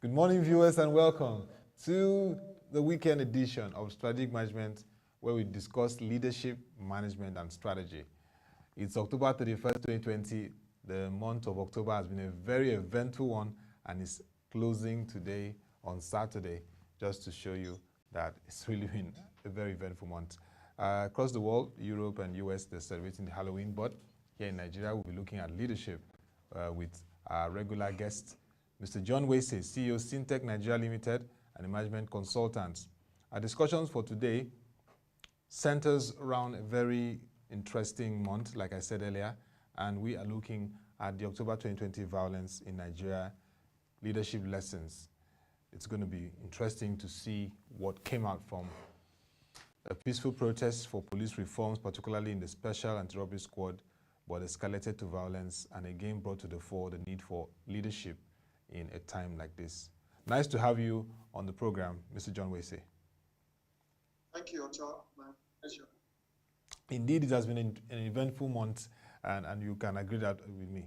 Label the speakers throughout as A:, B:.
A: Good morning, viewers, and welcome to the weekend edition of Strategic Management, where we discuss leadership, management, and strategy. It's October 31st, 2020. The month of October has been a very eventful one and is closing today on Saturday, just to show you that it's really been a very eventful month. Across the world, Europe and US, they're celebrating the Halloween, but here in Nigeria, we'll be looking at leadership with our regular guest, Mr. John Wesey, CEO, Psyntech Nigeria Limited, and a management consultant. Our discussions for today centers around a very interesting month, like I said earlier, and we are looking at the October 2020 violence in Nigeria, leadership lessons. It's going to be interesting to see what came out from a peaceful protest for police reforms, particularly in the Special Anti-Robbery Squad, but escalated to violence and again brought to the fore the need for leadership in a time like this. Nice to have you on the program, Mr. John Wesey.
B: Thank you, Otto. My pleasure.
A: Indeed, it has been an eventful month, and you can agree that with me.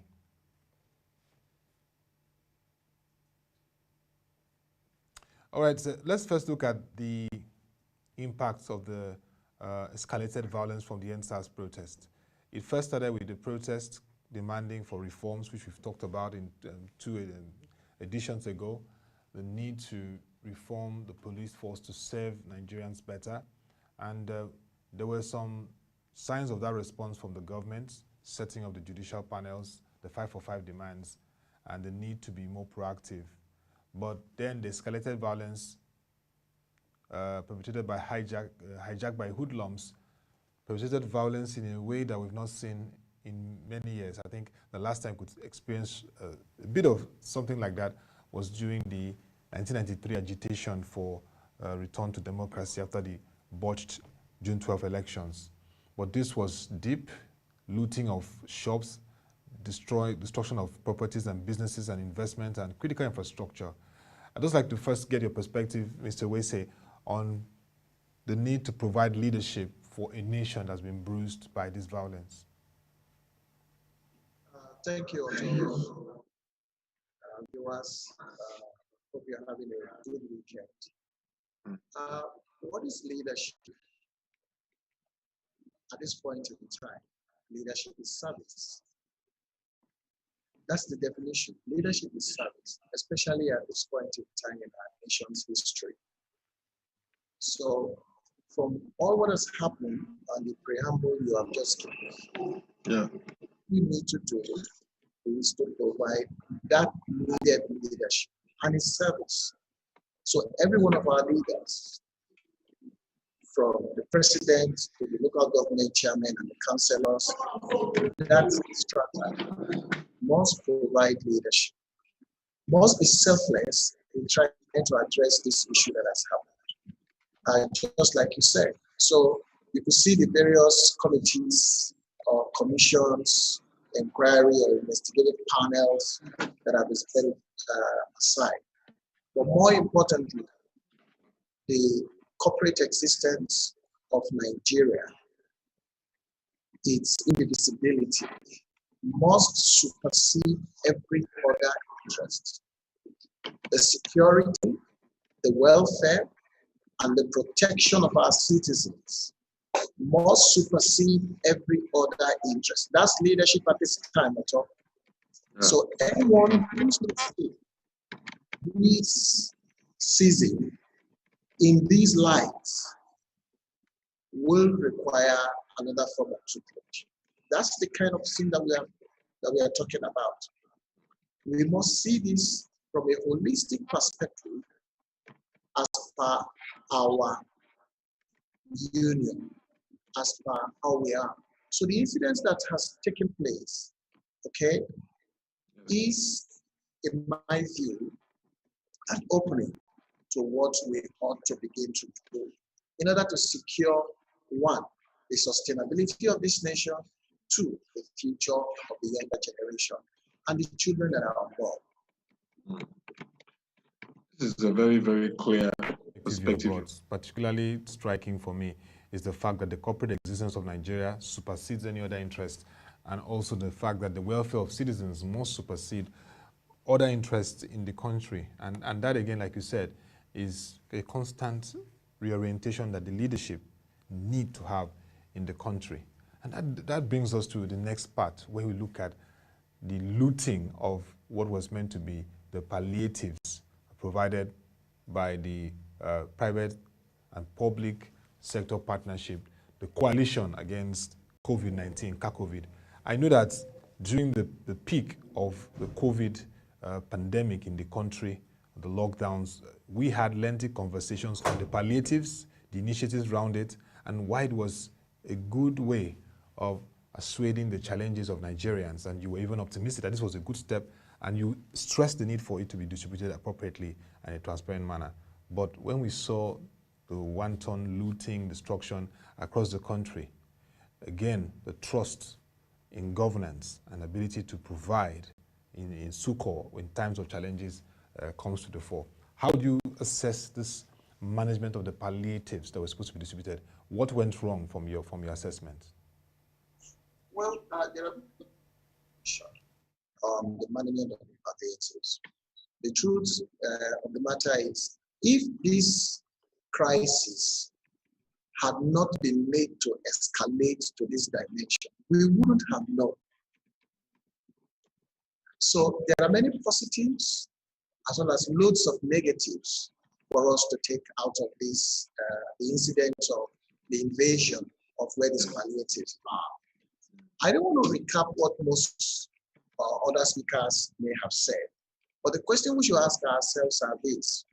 A: All right, so let's first look at the impacts of the escalated violence from the NSAS protest. It first started with the protest demanding for reforms, which we've talked about in two editions ago, the need to reform the police force to serve Nigerians better. And there were some signs of that response from the government, setting up the judicial panels, the 545 demands, and the need to be more proactive. But then the escalated violence perpetrated by hijacked by hoodlums, perpetrated violence in a way that we've not seen in many years. I think the last time we could experience a bit of something like that was during the 1993 agitation for return to democracy after the botched June 12 elections. But this was deep, looting of shops, destruction of properties and businesses and investment and critical infrastructure. I'd just like to first get your perspective, Mr. Wesey, on the need to provide leadership for a nation that's been bruised by this violence.
B: Thank you, Otto. Viewers, hope you're having a good weekend. What is leadership? At this point in time, leadership is service. That's the definition. Leadership is service, especially at this point in time in our nation's history. So, from all what has happened and the preamble you have just given, we need to do is to provide that needed leadership and its service. So every one of our leaders, from the president to the local government chairman and the councillors, that strata must provide leadership, must be selfless in trying to address this issue that has happened. Just like you said, so you could see the various committees or commissions, inquiry or investigative panels that have been set aside. But more importantly, the corporate existence of Nigeria, its indivisibility, must supersede every other interest. The security, the welfare, and the protection of our citizens must supersede every other interest. That's leadership at this time at all. So anyone who is seizing in these lights will require another form of tutelage. That's the kind of thing that we are talking about. We must see this from a holistic perspective as per our union, as per how we are. So the incident that has taken place, okay, is, in my view, an opening to what we ought to begin to do in order to secure, one, the sustainability of this nation, two, the future of the younger generation, and the children that are on board.
C: This is a very, very clear perspective.
A: Particularly striking for me is the fact that the corporate existence of Nigeria supersedes any other interest, and also the fact that the welfare of citizens must supersede other interests in the country. And that, again, like you said, is a constant reorientation that the leadership need to have in the country. And that brings us to the next part, where we look at the looting of what was meant to be the palliatives provided by the private and public sector partnership, the coalition against COVID-19, COVID. I know that during the peak of the COVID pandemic in the country, the lockdowns, we had lengthy conversations on the palliatives, the initiatives around it, and why it was a good way of assuaging the challenges of Nigerians. And you were even optimistic that this was a good step, and you stressed the need for it to be distributed appropriately and in a transparent manner. But when we saw the wanton looting, destruction across the country, again, the trust in governance and ability to provide in succor in times of challenges comes to the fore. How do you assess this management of the palliatives that were supposed to be distributed? What went wrong from your assessment?
B: Well, there are the management of the palliatives. The truth of the matter is, if this crisis had not been made to escalate to this dimension, we wouldn't have known. So there are many positives as well as loads of negatives for us to take out of this, the incident of the invasion of where these palliatives are. I don't want to recap what most other speakers may have said, but the question we should ask ourselves are this: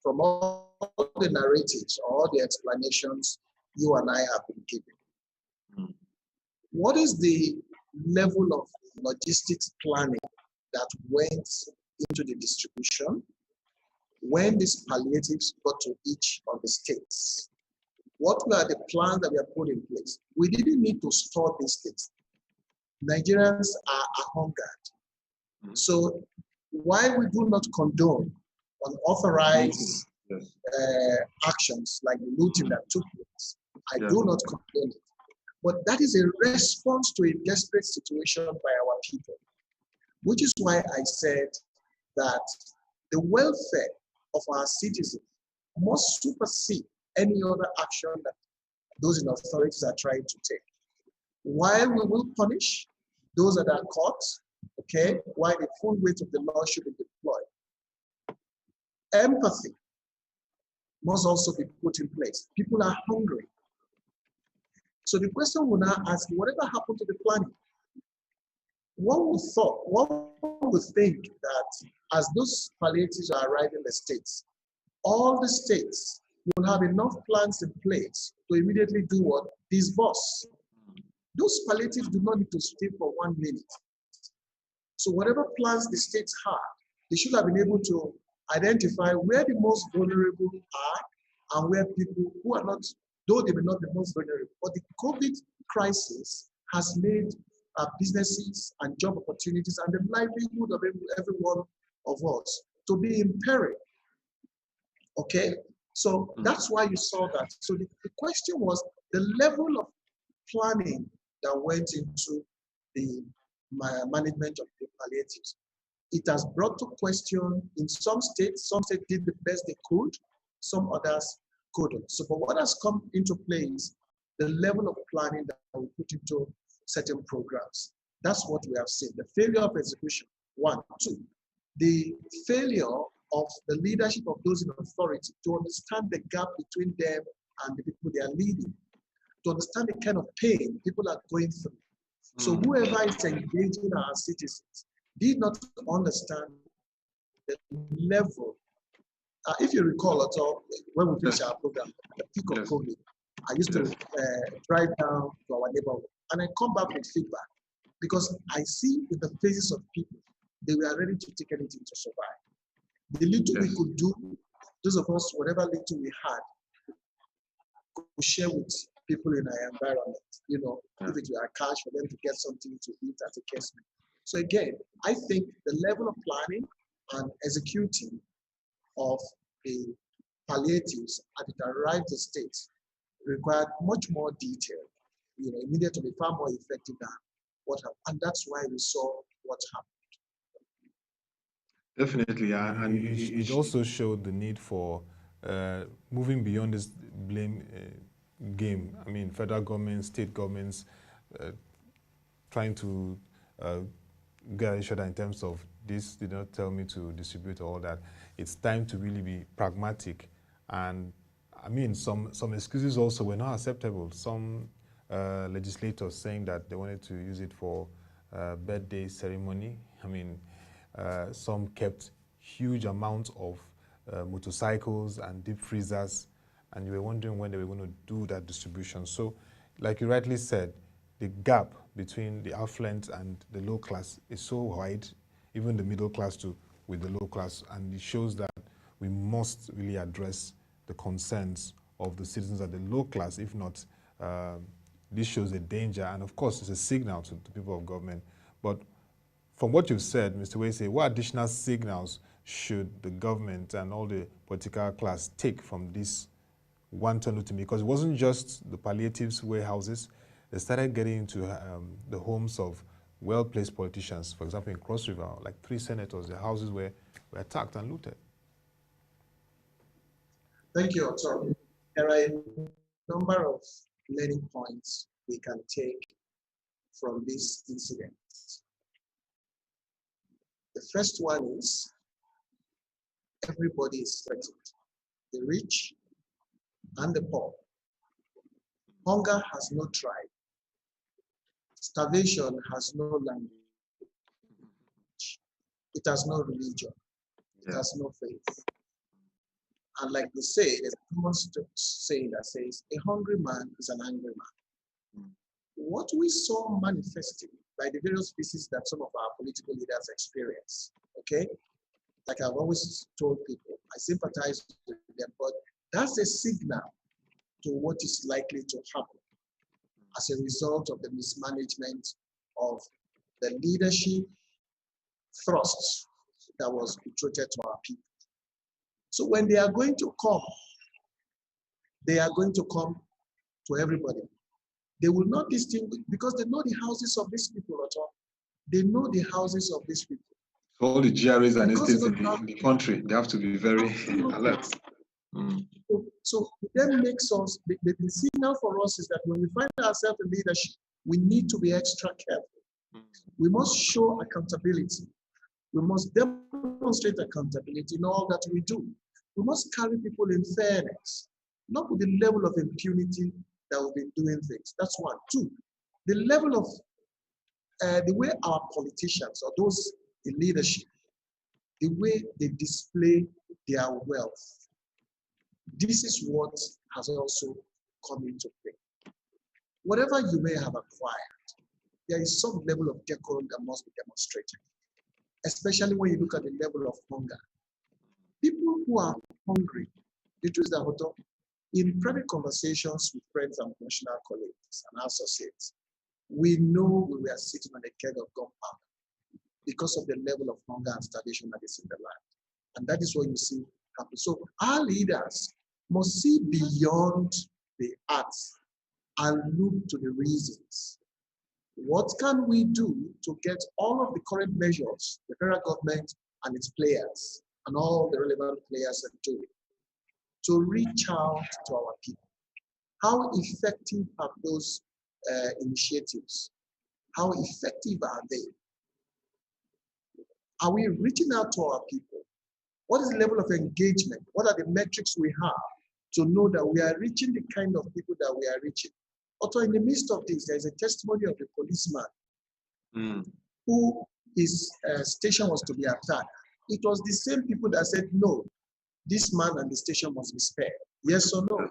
B: from all the narratives, all the explanations you and I have been given, what is the level of logistics planning that went into the distribution when these palliatives got to each of the states? What were the plans that were put in place? We didn't need to store these things. Nigerians are hungered. So while we do not condone unauthorized actions like the looting that took place, I do not condone it. But that is a response to a desperate situation by our people, which is why I said that the welfare of our citizens must supersede any other action that those in authorities are trying to take. While we will punish those that are caught, okay, while the full weight of the law should be deployed, empathy must also be put in place. People are hungry. So the question will now ask, whatever happened to the planning? One would think that as those palliatives are arriving in the states, all the states will have enough plans in place to immediately do what? Disburse. Those palliatives do not need to stay for 1 minute. So whatever plans the states had, they should have been able to identify where the most vulnerable are and where people who are not, though they may not be most vulnerable, but the COVID crisis has made businesses and job opportunities and the livelihood of every one of us to be imperiled. Okay, so that's why you saw that. So the question was the level of planning that went into the management of the palliatives. It has brought to question in some states did the best they could, some others couldn't. So for what has come into play is the level of planning that we put into certain programs. That's what we have seen. The failure of execution, 1. 2, the failure of the leadership of those in authority to understand the gap between them and the people they are leading, to understand the kind of pain people are going through. So whoever is engaging our citizens did not understand the level. If you recall at all, when we finished our program, the peak of COVID, I used to drive down to our neighborhood and I come back with feedback because I see with the faces of people, they were ready to take anything to survive. The little we could do, those of us, whatever little we had, could share with people in our environment, you know, if it were cash for them to get something to eat as a case. So again, I think the level of planning and executing of the palliatives as it arrived at the states required much more detail. You know, it needed to be far more effective than what happened. And that's why we saw what happened.
C: Definitely, yeah. And
A: it also showed the need for moving beyond this blame game. I mean, federal governments, state governments, trying to get each other in terms of this did not tell me to distribute all that. It's time to really be pragmatic. And I mean, some excuses also were not acceptable. Some legislators saying that they wanted to use it for birthday ceremony. I mean, some kept huge amounts of motorcycles and deep freezers, and you were wondering when they were going to do that distribution. So, like you rightly said, the gap between the affluent and the low class is so wide, even the middle class too, with the low class, and it shows that we must really address the concerns of the citizens at the low class. If not, this shows a danger, and of course, it's a signal to the people of government. But from what you've said, Mr. Wesey, what additional signals should the government and all the political class take from this wanton looting? Because it wasn't just the palliatives warehouses. They started getting into the homes of well-placed politicians. For example, in Cross River, like 3 senators, their houses were attacked and looted.
B: Thank you, Otto. There are a number of learning points we can take from this incident. The first one is everybody is threatened, the rich and the poor. Hunger has no tribe. Starvation has no language. It has no religion. It has no faith. And like they say, there's a common saying that says, a hungry man is an angry man. What we saw manifesting by the various species that some of our political leaders experience, okay? Like I've always told people, I sympathize with them, but that's a signal to what is likely to happen as a result of the mismanagement of the leadership thrust that was betrothed to our people. So when they are going to come, they are going to come to everybody. They will not distinguish because they know the houses of these people at all. They know the houses of these people.
C: All the GRAs and estates in the country, they have to be very alert.
B: So that makes us, the signal for us is that when we find ourselves in leadership, we need to be extra careful. We must show accountability. We must demonstrate accountability in all that we do. We must carry people in fairness, not with the level of impunity that we've been doing things. That's one. Two, the level of, the way our politicians or those in leadership, the way they display their wealth. This is what has also come into play. Whatever you may have acquired, there is some level of decorum that must be demonstrated, especially when you look at the level of hunger. People who are hungry, the truth is that in private conversations with friends and professional colleagues and associates, we know we were sitting on a keg of gunpowder because of the level of hunger and starvation that is in the land. And that is what you see happen. So our leaders must see beyond the acts and look to the reasons. What can we do to get all of the current measures, the federal government and its players, and all the relevant players are doing, to reach out to our people? How effective are those initiatives? How effective are they? Are we reaching out to our people? What is the level of engagement? What are the metrics we have to know that we are reaching the kind of people that we are reaching? Also, in the midst of this, there is a testimony of a policeman who his station was to be attacked. It was the same people that said, no, this man and the station must be spared. Yes or no?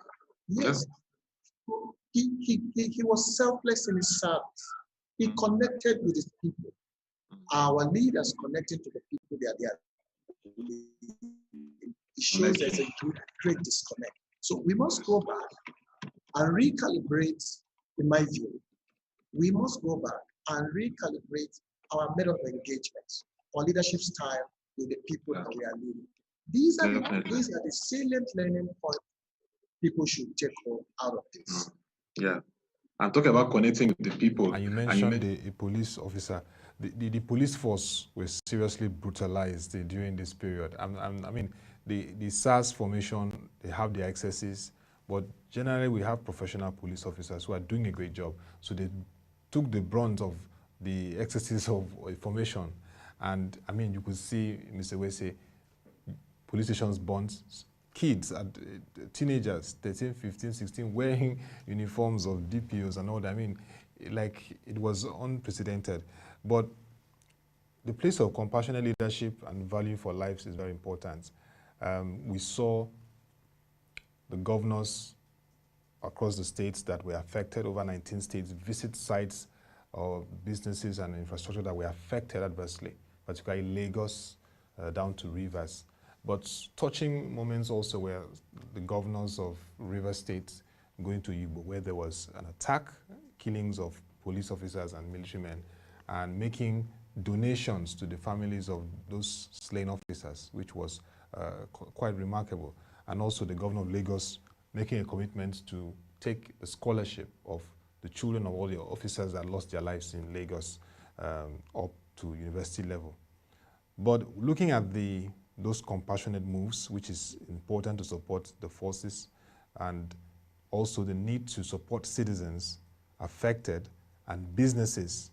B: Yes. He was selfless in his service. He connected with his people. Our leaders connecting to the people they are there. It shows there's a great disconnect. So we must go back and recalibrate, in my view, we must go back and recalibrate our method of engagement, our leadership style with the people that we are leading. These are the salient learning points people should take home out of this.
C: Yeah. And talk about connecting with the people.
A: And you mentioned a police officer. the police force was seriously brutalized during this period. I mean, the SARS formation, they have their excesses, but generally we have professional police officers who are doing a great job. So they took the brunt of the excesses of formation. And I mean, you could see, Mr. Wesey, police stations burnt, kids, teenagers, 13, 15, 16, wearing uniforms of DPOs and all that. I mean, like, it was unprecedented. But the place of compassionate leadership and value for lives is very important. We saw the governors across the states that were affected, over 19 states, visit sites of businesses and infrastructure that were affected adversely, particularly Lagos down to Rivers. But touching moments also were the governors of River State going to Igbo, where there was an attack, killings of police officers and military men, and making donations to the families of those slain officers, which was quite remarkable. And also the governor of Lagos making a commitment to take the scholarship of the children of all the officers that lost their lives in Lagos up to university level. But looking at those compassionate moves, which is important to support the forces, and also the need to support citizens affected and businesses.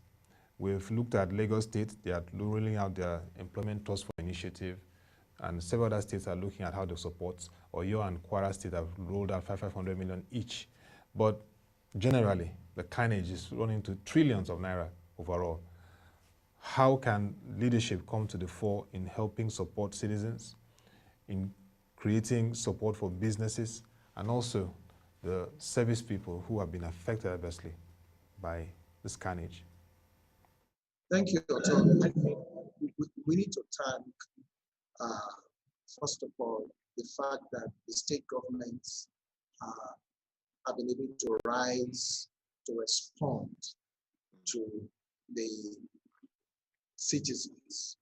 A: We've looked at Lagos State, they are rolling out their Employment Trust for Initiative, and several other states are looking at how to support. Oyo and Kwara State have rolled out 500 million each. But generally, the carnage is running to trillions of naira overall. How can leadership come to the fore in helping support citizens, in creating support for businesses, and also the service people who have been affected adversely by this carnage?
B: Thank you, Dr. I think we need to thank, first of all, the fact that the state governments have been able to rise to respond to the citizens,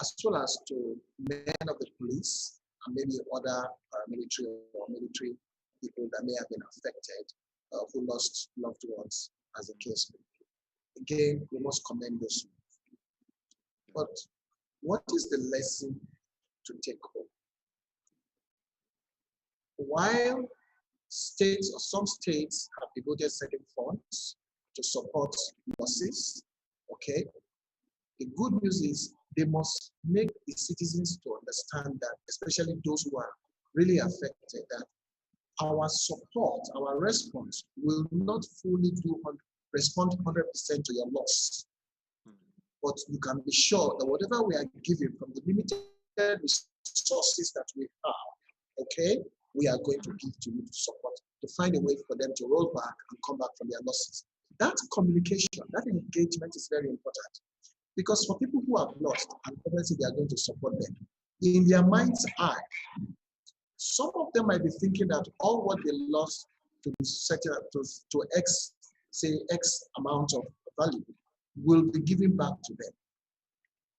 B: as well as to men of the police and maybe other paramilitary or military people that may have been affected, who lost loved ones, as the case may be. Again, we must commend those. But what is the lesson to take home? While states or some states have devoted certain funds to support losses, okay, the good news is they must make the citizens to understand that, especially those who are really affected, that our support, our response will not fully respond 100% to your loss. But you can be sure that whatever we are giving from the limited resources that we have, okay, we are going to give to you to support, to find a way for them to roll back and come back from their losses. That communication, that engagement is very important. Because for people who have lost, and obviously they are going to support them, in their mind's eye, some of them might be thinking that all what they lost to be settled to X, say X amount of value, will be given back to them.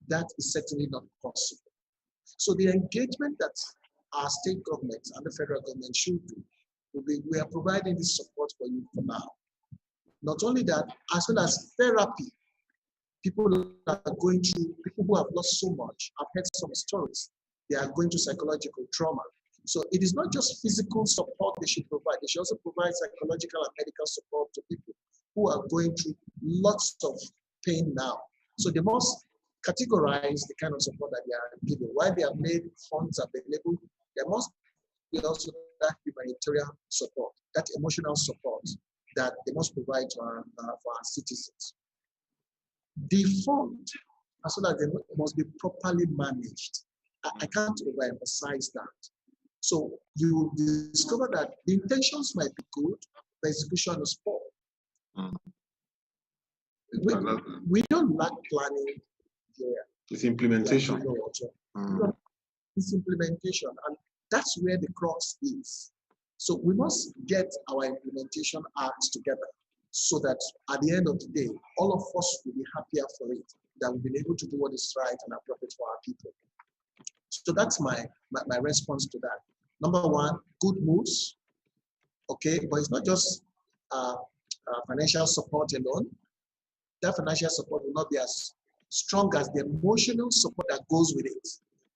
B: That is certainly not possible. So the engagement that our state governments and the federal government should do will be, we are providing this support for you for now. Not only that, as well as therapy. People are going through, people who have lost so much, I've heard some stories, they are going through psychological trauma. So it is not just physical support they should provide, they should also provide psychological and medical support to people who are going through lots of pain now. So they must categorize the kind of support that they are giving. While they have made funds available, there must be also that humanitarian support, that emotional support that they must provide to for our citizens. The fund, as well as they must be properly managed. I can't overemphasize that. So you discover that the intentions might be good, the execution is poor. We don't lack planning here.
C: It's implementation.
B: It's implementation, and that's where the crux is. So we must get our implementation acts together, so that at the end of the day, all of us will be happier for it, that we've been able to do what is right and appropriate for our people. So that's my response to that. Number one, good moves, okay, but it's not just financial support alone. that financial support will not be as strong as the emotional support that goes with it.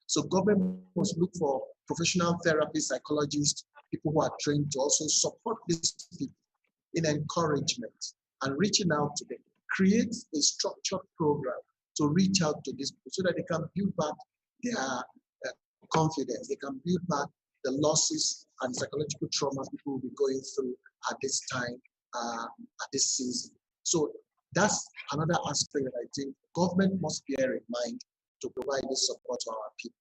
B: So government must look for professional therapists, psychologists, people who are trained to also support these people in encouragement and reaching out to them. Create a structured program to reach out to these people so that they can build back their confidence. They can build back the losses and psychological trauma people will be going through at this time, at this season. So that's another aspect that I think government must bear in mind to provide this support to our people.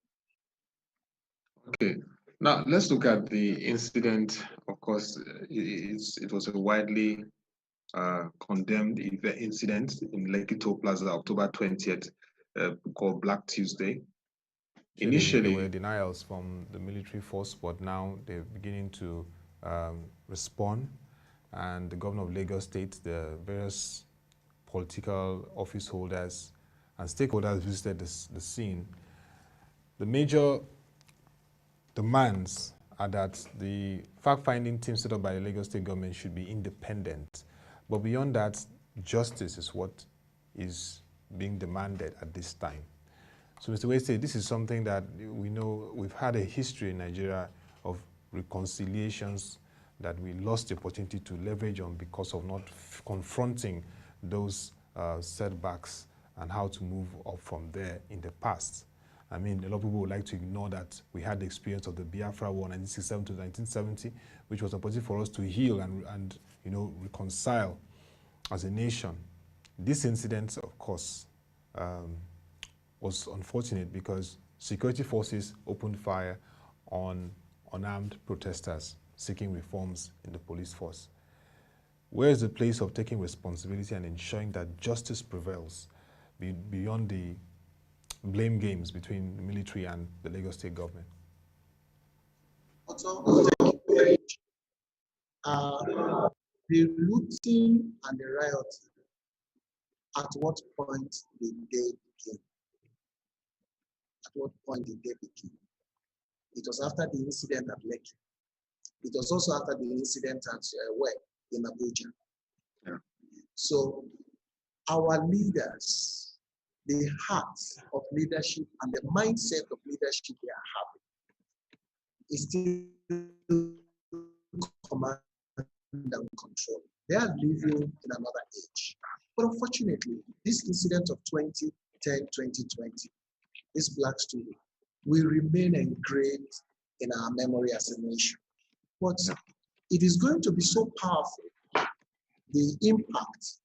C: Okay, now let's look at the incident. Of course, it was a widely condemned incident in Lekki Toll Plaza, October 20th, called Black Tuesday. Initially,
A: there were denials from the military force, but now they're beginning to respond. And the governor of Lagos State, the various political office holders and stakeholders visited the scene. The major demands are that the fact-finding team set up by the Lagos State government should be independent. But beyond that, justice is what is being demanded at this time. So Mr. Wesey, this is something that we know we've had a history in Nigeria of reconciliations that we lost the opportunity to leverage on because of not confronting those setbacks and how to move up from there in the past. I mean, a lot of people would like to ignore that we had the experience of the Biafra War 1967 to 1970, which was a opportunity for us to heal and reconcile as a nation. This incident, of course, was unfortunate because security forces opened fire on unarmed protesters seeking reforms in the police force. Where is the place of taking responsibility and ensuring that justice prevails beyond the blame games between the military and the Lagos State government?
B: The looting and the rioting, at what point did they begin? At what point did they begin? It was after the incident at Lekki. It was also after the incident at in Abuja.
C: Yeah.
B: So our leaders, the heart of leadership and the mindset of leadership they are having is still command and control. They are living in another age. But unfortunately, this incident of 2010, 2020, this Black student, will remain engraved in our memory as a nation. But it is going to be so powerful, the impact,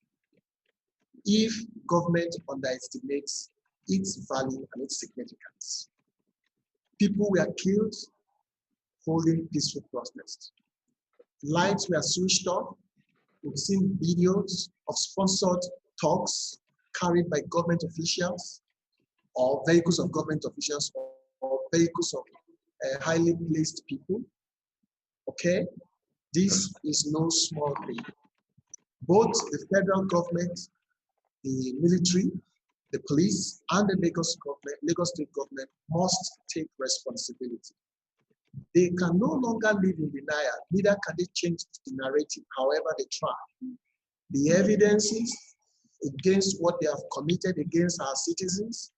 B: if government underestimates its value and its significance. People were killed holding peaceful protests. Lights were switched off. We've seen videos of sponsored talks carried by government officials or vehicles of government officials or vehicles of highly placed people. Okay? This is no small thing. Both the federal government, the military, the police, and the Lagos State government must take responsibility. They can no longer live in denial, neither can they change the narrative however they try. The evidences against what they have committed against our citizens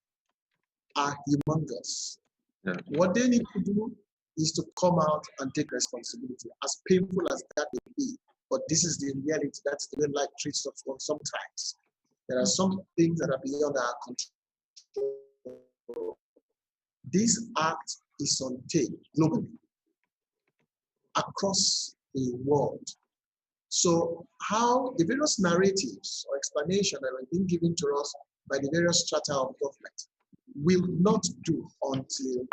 B: are humongous.
C: Yeah.
B: What they need to do is to come out and take responsibility, as painful as that may be. But this is the reality. That's the way life treats us sometimes. There are some things that are beyond our control. This act is on tape globally, across the world. So how the various narratives or explanation that have been given to us by the various strata of government will not do until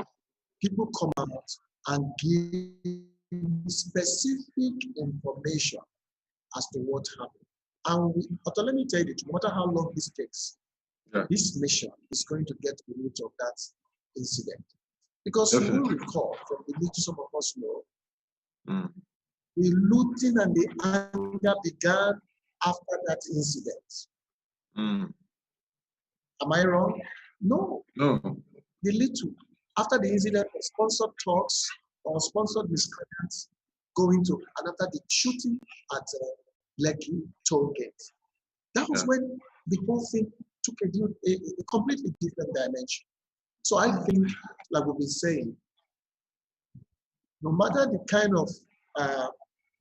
B: people come out and give specific information as to what happened. And let me tell you, no matter how long this takes, this mission is going to get to the root of that incident. Because you will recall from the little some of us know, the looting and the anger began after that incident. Am I wrong? No.
C: No.
B: The little. After the incident, sponsored talks or sponsored misconducts going to, and after the shooting at Lekki Toll Gate. That was when the whole thing took a completely different dimension. So I think, like we've been saying, no matter the kind of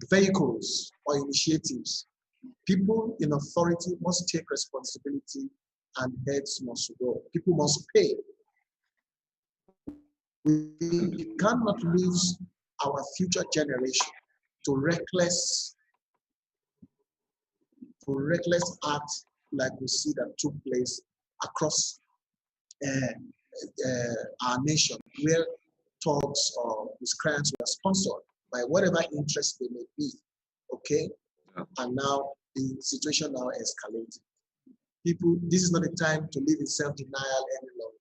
B: vehicles or initiatives, people in authority must take responsibility and heads must roll. People must pay. We cannot lose our future generation to reckless acts like we see that took place across our nation, where talks or miscreants were sponsored by whatever interest they may be. Okay, and now the situation now escalated. People, this is not a time to live in self-denial any longer.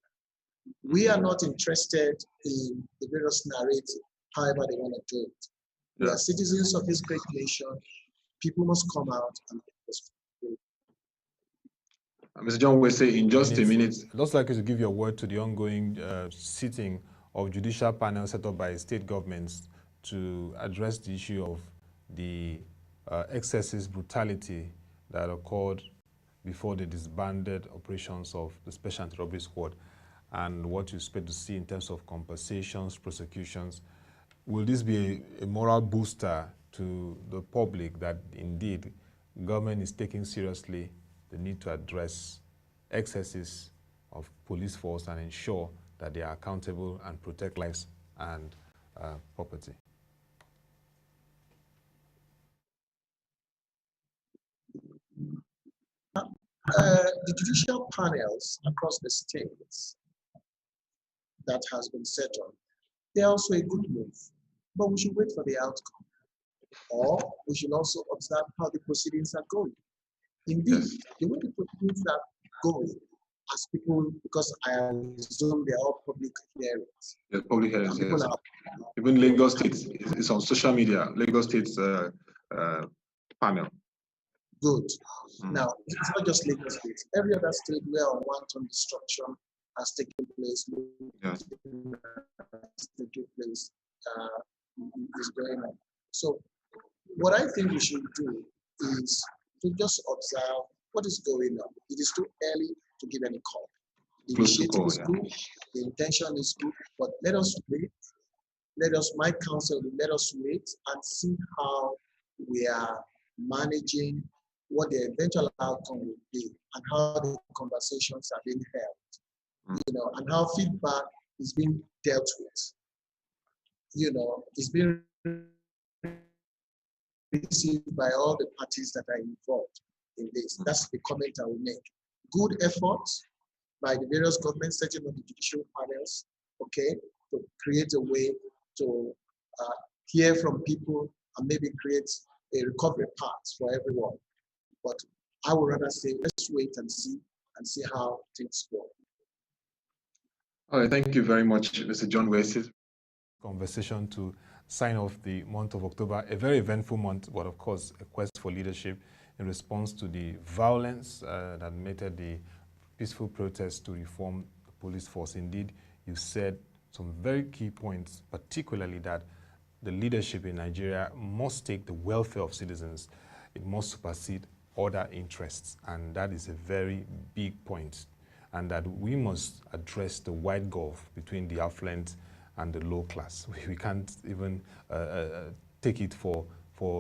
B: We are not interested in the various narrative, however they want to do it. We are citizens of this great nation. People must come out and
C: Mr. John Wesey, in just a minute.
A: I'd just like you to give your word to the ongoing sitting of judicial panel set up by state governments to address the issue of the excesses, brutality that occurred before the disbanded operations of the Special Anti-Robbery Squad, and what you expect to see in terms of compensations, prosecutions. Will this be a moral booster to the public that indeed government is taking seriously the need to address excesses of police force and ensure that they are accountable and protect lives and property?
B: The judicial panels across the states that has been set on, they're also a good move, but we should wait for the outcome. Or we should also observe how the proceedings are going. Indeed, the way the proceedings are going, as people, because I assume they are all public hearings.
C: Yeah, public hearings, yes. Even Lagos State is on social media, Lagos State's panel.
B: Good. Now, it's not just Lagos State. Every other state where wanton destruction has taken place, is going on. So, what I think we should do is to just observe what is going on. It is too early to give any call. The initiative is good, the intention is good, but let us wait. My counsel, let us wait and see how we are managing, what the eventual outcome will be, and how the conversations are being held, and how feedback is being dealt with. It's being received by all the parties that are involved in this. That's the comment I will make. Good efforts by the various governments setting up the judicial panels, okay, to create a way to hear from people and maybe create a recovery path for everyone. But I would rather say, let's wait and see how things go.
C: All right, thank you very much, Mr. John Wesey.
A: Conversation to sign off the month of October, a very eventful month, but of course, a quest for leadership in response to the violence that meted the peaceful protests to reform the police force. Indeed, you said some very key points, particularly that the leadership in Nigeria must take the welfare of citizens. It must supersede other interests, and that is a very big point, and that we must address the wide gulf between the affluent and the low class. We can't even take it for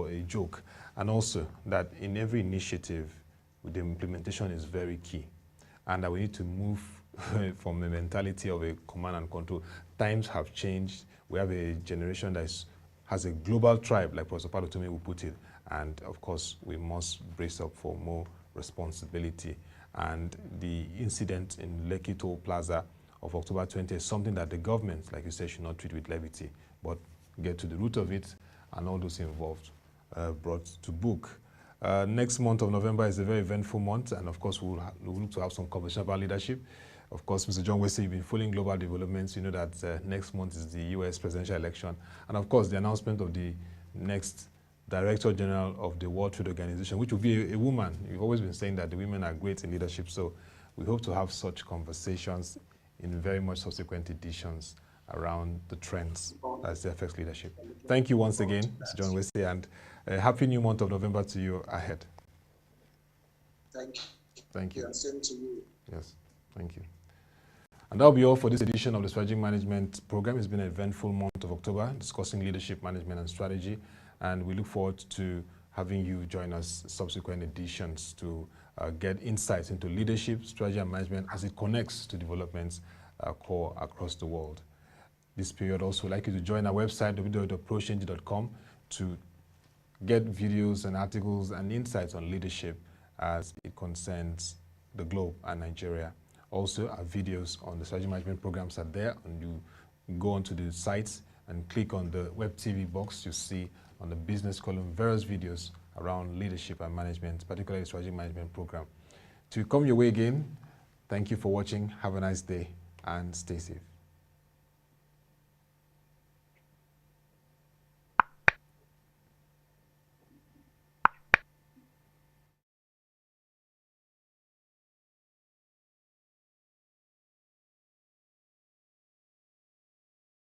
A: a joke. And also that in every initiative, the implementation is very key, and that we need to move from the mentality of a command and control. Times have changed. We have a generation that has a global tribe, like Professor Padotome will put it, and of course, we must brace up for more responsibility. And the incident in Lekki Toll Plaza of October 20 is something that the government, like you said, should not treat with levity, but get to the root of it, and all those involved brought to book. Next month of November is a very eventful month, and of course, we'll look to have some conversation about leadership. Of course, Mr. John Wesey, you've been following global developments. You know that next month is the US presidential election, and of course, the announcement of the next Director General of the World Trade Organization, which will be a woman. You've always been saying that the women are great in leadership, so we hope to have such conversations in very much subsequent editions around the trends as it affects leadership. Thank you once again, Mr. John Wesey, and a happy new month of November to you ahead.
B: Thank you.
A: Thank you.
B: Yeah, same to you.
A: Yes, thank you. And that'll be all for this edition of the Strategic Management Program. It's been an eventful month of October discussing leadership, management, and strategy. And we look forward to having you join us subsequent editions to get insights into leadership, strategy, and management as it connects to developments core across the world. This period also, I'd like you to join our website, www.prochange.com, to get videos and articles and insights on leadership as it concerns the globe and Nigeria. Also, our videos on the strategy management programs are there, and you go onto the sites and click on the WebTV box. You see on the business column various videos around leadership and management, particularly the strategy management program. To come your way again, thank you for watching. Have a nice day and stay safe.